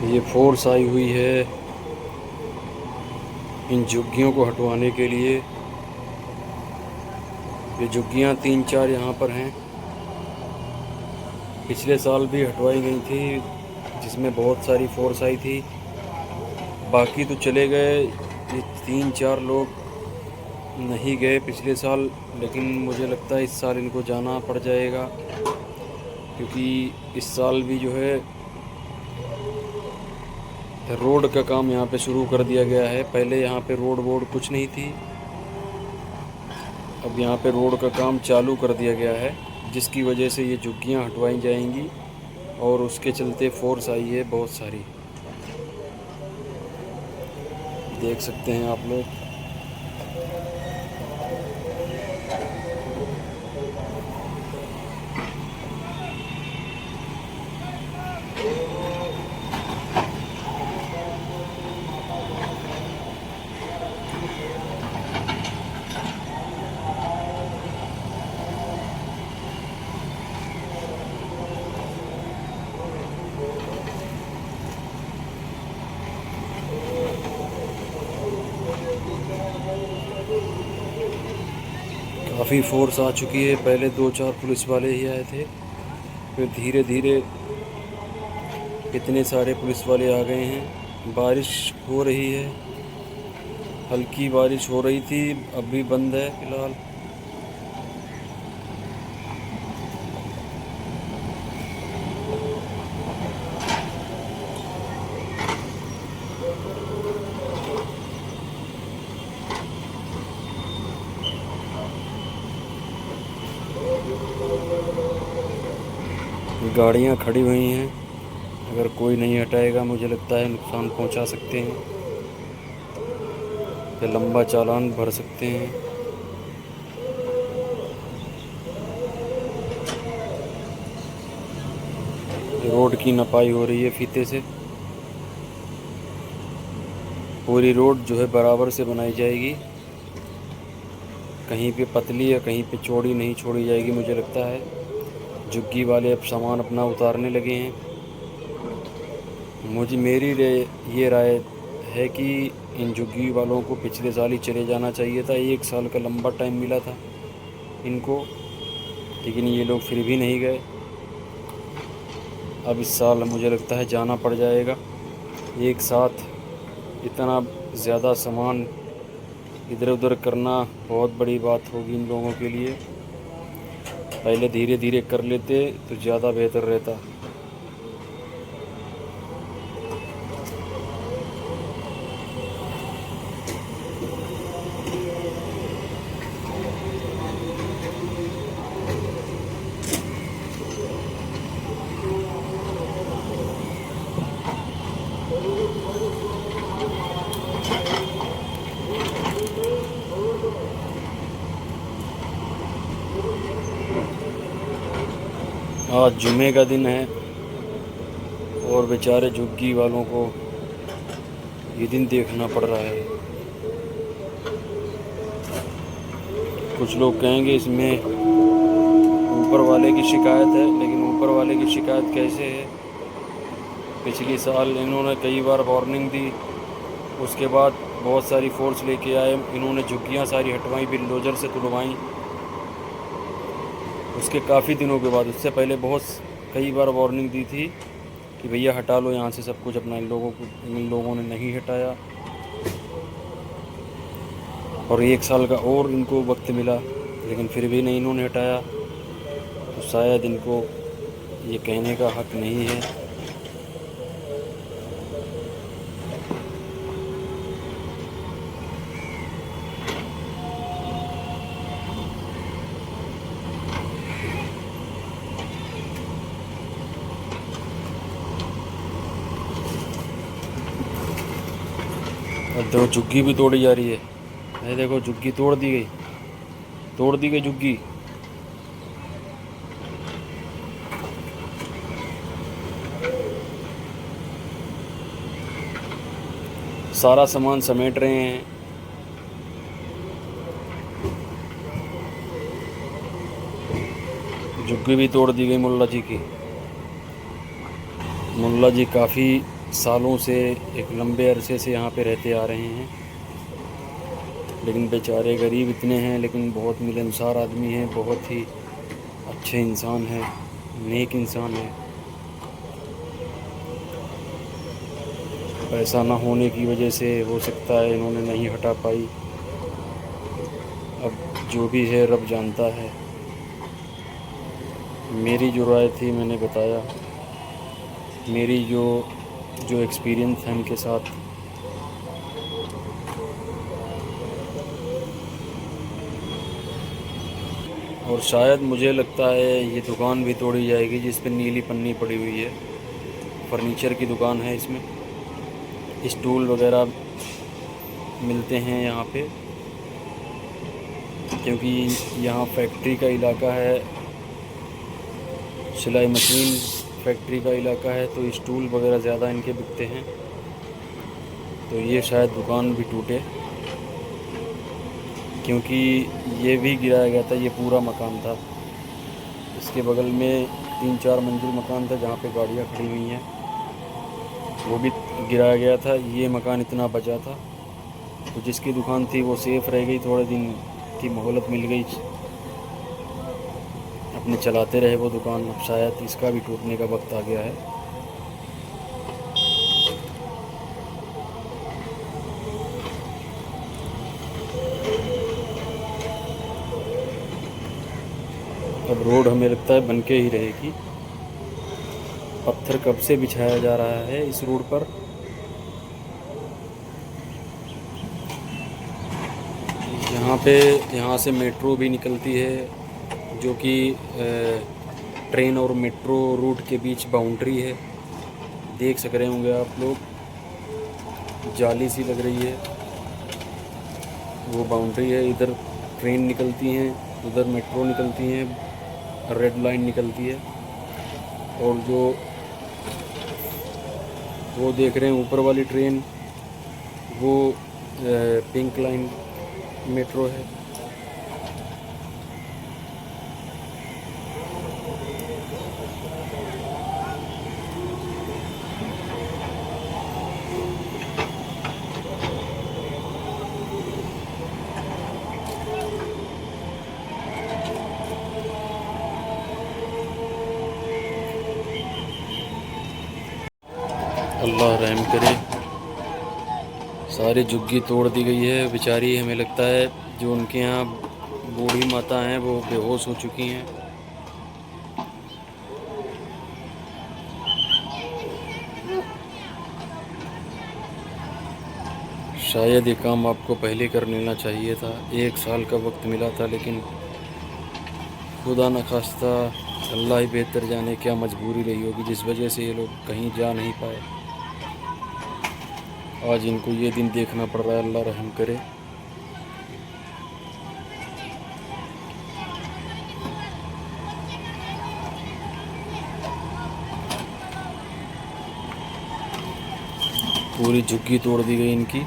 ये फोर्स आई हुई है इन झुग्गियों को हटवाने के लिए। ये झुग्गियाँ 3-4 यहाँ पर हैं, पिछले साल भी हटवाई गई थी, जिसमें बहुत सारी फोर्स आई थी। बाकी तो चले गए, ये 3-4 लोग नहीं गए पिछले साल, लेकिन मुझे लगता है इस साल इनको जाना पड़ जाएगा, क्योंकि इस साल भी जो है रोड का काम यहाँ पे शुरू कर दिया गया है। पहले यहाँ पे रोड वोड कुछ नहीं थी, अब यहाँ पे रोड का काम चालू कर दिया गया है, जिसकी वजह से ये झुग्गियाँ हटवाई जाएंगी और उसके चलते फोर्स आई है बहुत सारी, देख सकते हैं आप लोग। काफ़ी फोर्स आ चुकी है, पहले 2-4 पुलिस वाले ही आए थे, फिर धीरे धीरे इतने सारे पुलिस वाले आ गए हैं। बारिश हो रही है, हल्की बारिश हो रही थी, अब भी बंद है फिलहाल। गाड़ियाँ खड़ी हुई हैं, अगर कोई नहीं हटाएगा मुझे लगता है नुकसान पहुंचा सकते हैं या लंबा चालान भर सकते हैं। रोड की नपाई हो रही है फीते से, पूरी रोड जो है बराबर से बनाई जाएगी, कहीं पे पतली या कहीं पे चौड़ी नहीं छोड़ी जाएगी मुझे लगता है। झुग्गी वाले अब सामान अपना उतारने लगे हैं। मेरी ये राय है कि इन झुग्गी वालों को पिछले साल ही चले जाना चाहिए था, 1 साल का लंबा टाइम मिला था इनको, लेकिन ये लोग फिर भी नहीं गए। अब इस साल मुझे लगता है जाना पड़ जाएगा। एक साथ इतना ज़्यादा सामान इधर उधर करना बहुत बड़ी बात होगी इन लोगों के लिए, पहले धीरे धीरे कर लेते तो ज़्यादा बेहतर रहता। आज जुमे का दिन है और बेचारे झुग्गी वालों को ये दिन देखना पड़ रहा है। कुछ लोग कहेंगे इसमें ऊपर वाले की शिकायत है, लेकिन ऊपर वाले की शिकायत कैसे है? पिछली साल इन्होंने कई बार वार्निंग दी, उसके बाद बहुत सारी फोर्स लेके आए, इन्होंने झुग्गियाँ सारी हटवाई, बिल्डोजर से तुड़वाई। उसके काफ़ी दिनों के बाद, उससे पहले कई बार वार्निंग दी थी कि भैया हटा लो यहाँ से सब कुछ अपना। इन लोगों ने नहीं हटाया और 1 साल का और इनको वक्त मिला, लेकिन फिर भी नहीं इन्होंने हटाया, तो शायद इनको ये कहने का हक नहीं है। अब देखो झुग्गी भी तोड़ी जा रही है, ये देखो झुग्गी तोड़ दी गई झुग्गी। सारा सामान समेट रहे हैं। झुग्गी भी तोड़ दी गई मुल्ला जी की। मुल्ला जी काफ़ी सालों से, एक लंबे अरसे से यहाँ पे रहते आ रहे हैं। लेकिन बेचारे गरीब इतने हैं, लेकिन बहुत मिलनसार आदमी हैं, बहुत ही अच्छे इंसान हैं, नेक इंसान हैं। पैसा ना होने की वजह से हो सकता है इन्होंने नहीं हटा पाई। अब जो भी है रब जानता है। मेरी जो राय थी मैंने बताया, मेरी जो एक्सपीरियंस है इनके साथ। और शायद मुझे लगता है ये दुकान भी तोड़ी जाएगी जिस पे नीली पन्नी पड़ी हुई है। फर्नीचर की दुकान है, इसमें स्टूल वगैरह मिलते हैं यहाँ पे, क्योंकि यहाँ फैक्ट्री का इलाका है, सिलाई मशीन फैक्ट्री का इलाका है, तो स्टूल वगैरह ज़्यादा इनके बिकते हैं। तो ये शायद दुकान भी टूटे, क्योंकि ये भी गिराया गया था। ये पूरा मकान था, इसके बगल में 3-4 मंजिल मकान था जहाँ पे गाड़ियाँ खड़ी हुई हैं, वो भी गिराया गया था। ये मकान इतना बचा था, तो जिसकी दुकान थी वो सेफ़ रह गई, थोड़े दिन की मोहलत मिल गई, अपने चलाते रहे वो दुकान। अब शायद इसका भी टूटने का वक्त आ गया है। अब रोड हमें लगता है बनके ही रहेगी। पत्थर कब से बिछाया जा रहा है इस रोड पर। यहाँ से मेट्रो भी निकलती है, जो कि ट्रेन और मेट्रो रूट के बीच बाउंड्री है। देख सक रहे होंगे आप लोग, जाली सी लग रही है, वो बाउंड्री है। इधर ट्रेन निकलती हैं, उधर मेट्रो निकलती हैं, रेड लाइन निकलती है। और जो वो देख रहे हैं ऊपर वाली ट्रेन, वो पिंक लाइन मेट्रो है। अल्लाह रहम करे। सारी झुग्गी तोड़ दी गई है बेचारी। हमें लगता है जो उनके यहाँ बूढ़ी माता हैं वो बेहोश हो चुकी हैं। शायद ये काम आपको पहले कर लेना चाहिए था। 1 साल का वक्त मिला था, लेकिन खुदा न खास्ता, अल्लाह ही बेहतर जाने क्या मजबूरी रही होगी जिस वजह से ये लोग कहीं जा नहीं पाए। आज इनको ये दिन देखना पड़ रहा है। अल्लाह रहम करे। पूरी झुग्गी तोड़ दी गई इनकी।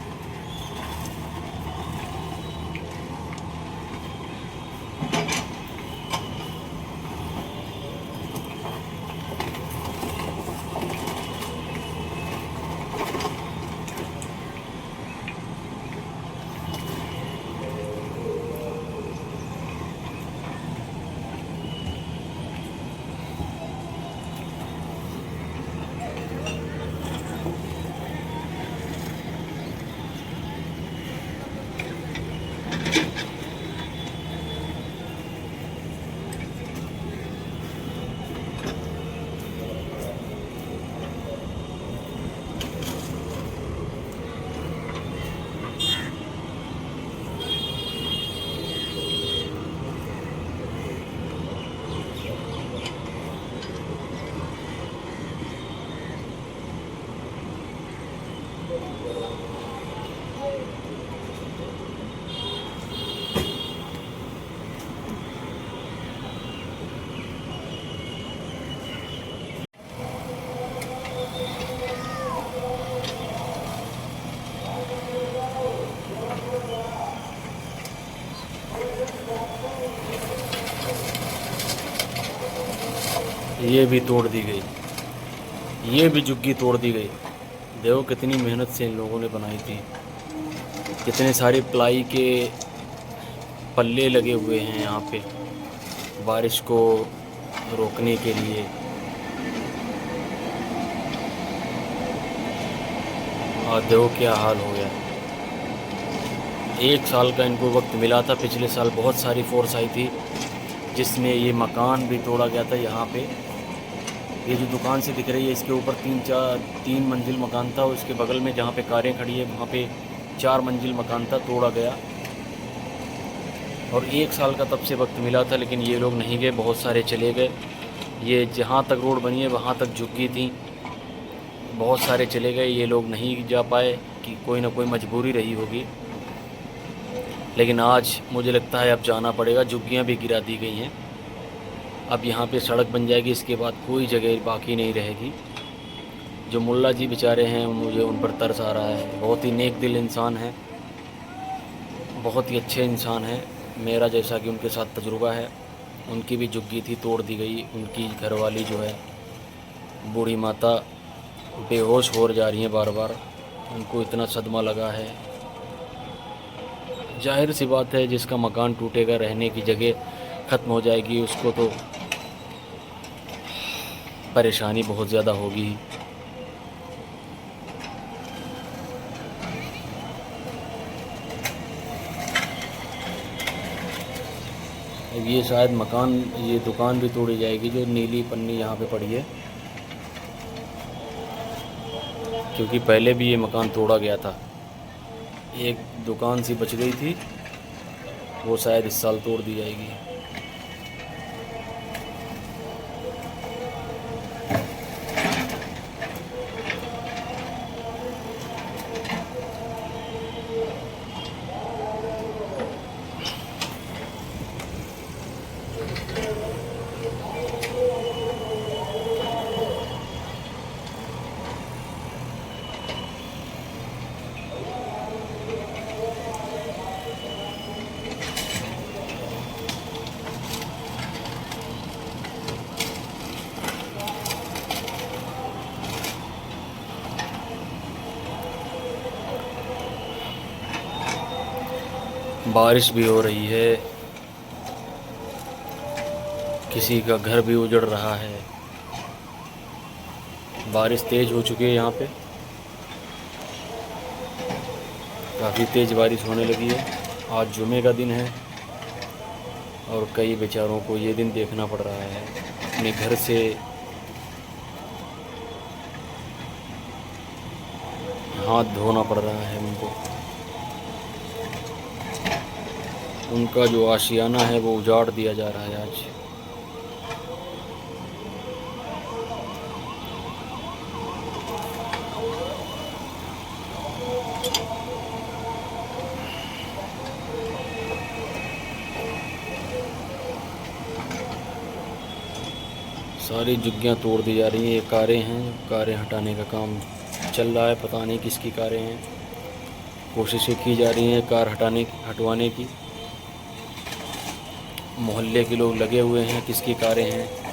ये भी तोड़ दी गई, ये भी झुग्गी तोड़ दी गई। देखो कितनी मेहनत से इन लोगों ने बनाई थी, कितने सारे प्लाई के पल्ले लगे हुए हैं यहाँ पे बारिश को रोकने के लिए। और देखो क्या हाल हो गया। 1 साल का इनको वक्त मिला था। पिछले साल बहुत सारी फोर्स आई थी जिसमें ये मकान भी तोड़ा गया था। यहाँ पे ये जो दुकान से दिख रही है इसके ऊपर 3 मंजिल मकान था, और इसके बगल में जहाँ पे कारें खड़ी है वहाँ पे 4 मंजिल मकान था, तोड़ा गया। और 1 साल का तब से वक्त मिला था, लेकिन ये लोग नहीं गए, बहुत सारे चले गए। ये जहाँ तक रोड बनी है वहाँ तक झुकी थी, बहुत सारे चले गए, ये लोग नहीं जा पाए कि कोई ना कोई मजबूरी रही होगी। लेकिन आज मुझे लगता है अब जाना पड़ेगा। झुग्गियाँ भी गिरा दी गई हैं। अब यहाँ पे सड़क बन जाएगी, इसके बाद कोई जगह बाकी नहीं रहेगी। जो मुल्ला जी बेचारे हैं मुझे उन पर तरस आ रहा है। बहुत ही नेक दिल इंसान है, बहुत ही अच्छे इंसान हैं, मेरा जैसा कि उनके साथ तजुर्बा है। उनकी भी झुग्गी थी, तोड़ दी गई। उनकी घरवाली जो है बूढ़ी माता बेहोश हो जा रही हैं बार बार, उनको इतना सदमा लगा है। जाहिर सी बात है जिसका मकान टूटेगा, रहने की जगह ख़त्म हो जाएगी, उसको तो परेशानी बहुत ज़्यादा होगी। अब ये शायद मकान, ये दुकान भी तोड़ी जाएगी जो नीली पन्नी यहाँ पे पड़ी है, क्योंकि पहले भी ये मकान तोड़ा गया था। एक दुकान सी बच गई थी, वो शायद इस साल तोड़ दी जाएगी। बारिश भी हो रही है, किसी का घर भी उजड़ रहा है। बारिश तेज़ हो चुकी है, यहाँ पे काफ़ी तेज़ बारिश होने लगी है। आज जुमे का दिन है और कई बेचारों को ये दिन देखना पड़ रहा है। अपने घर से हाथ धोना पड़ रहा है उनको। उनका जो आशियाना है वो उजाड़ दिया जा रहा है आज। सारी झुग्गियाँ तोड़ दी जा रही हैं। ये कारें हैं, कारें हटाने का काम चल रहा है। पता नहीं किसकी कारें हैं, कोशिशें की जा रही हैं कार हटवाने की। मोहल्ले के लोग लगे हुए हैं, किसकी कारें हैं